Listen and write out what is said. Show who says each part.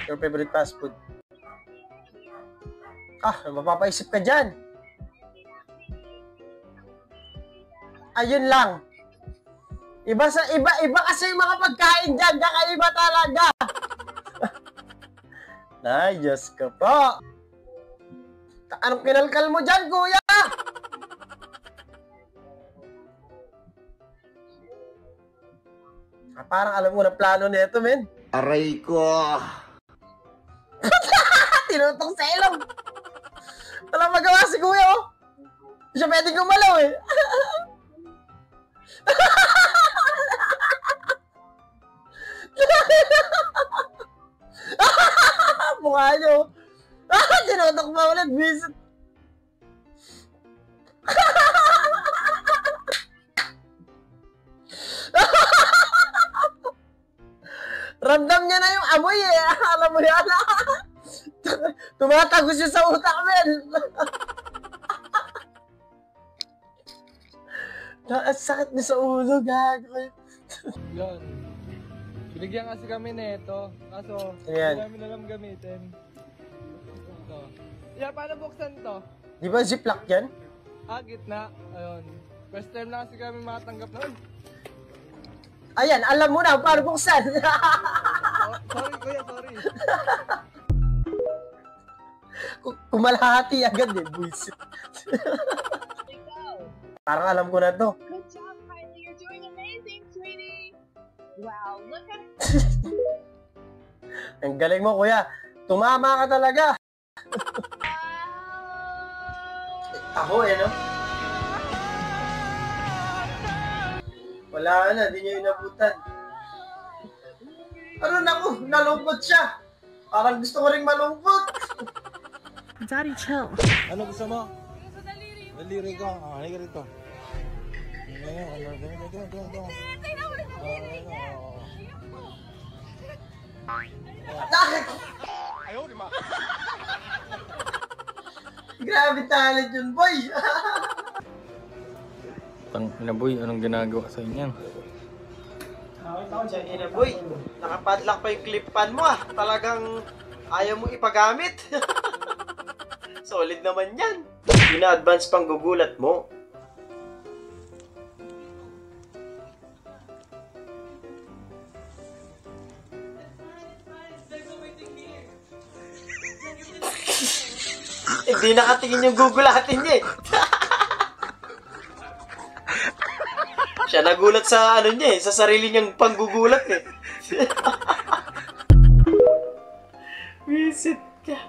Speaker 1: Your favorite fast food. Mapapaisip ka dyan. Ayun lang. Iba kasi yung mga pagkain dyan. Kakaiba talaga. Ay, Diyos ko po. Anong kinalkal mo dyan, kuya? Parang alam mo na plano nito, men.
Speaker 2: Aray ko.
Speaker 1: Tinutok sa ilong. Walang magawa si kuya, oh. Hindi siya pwedeng gumalaw, eh. Mukha nyo. Tinutok pa ulit, visit. Ramdam niya na yung amoy, eh. Alam mo yan. Tumatagos siya sa utak, men. Sakit niya sa ulo, gago.
Speaker 3: Yun. Binigyan kasi kami nito. Kaso,
Speaker 1: Ayan.
Speaker 3: hindi namin alam gamitin. Ito. Yeah, paano buksan to?
Speaker 1: Di ba ziplock yan?
Speaker 3: Gitna. Ayun. First time na kasi kami makatanggap nun.
Speaker 1: Ayan, alam mo na, paano buksan?
Speaker 3: Sorry, kuya, sorry.
Speaker 1: Kumalahati agad, eh, buisit. Parang alam ko na to.
Speaker 4: Good job, Kylie. You're doing amazing, sweetie. Wow, look at
Speaker 1: Ang galing mo, kuya. Tumama ka talaga. Ako, eh, no? Wala na, di niya inabutan. Ano naku, nalungkot siya. Parang gusto ko rin malungkot.
Speaker 5: Daddy, chill.
Speaker 2: Ano gusto mo? Daliri ko. Halika rito.
Speaker 1: Ayaw, di ba? Grabe talent yun, boy.
Speaker 3: Boy, anong ginagawa sa inyo?
Speaker 1: Diyan, boy. Nakapadlock pa yung clip pan mo, ah. Talagang ayaw mo ipagamit. Solid naman yan. Ina-advance pang gugulat mo. Hindi nakatingin yung gugulatin niya, eh. Siya nagulat sa ano niya, eh, sa sarili niyang panggugulat, eh. Visit ka.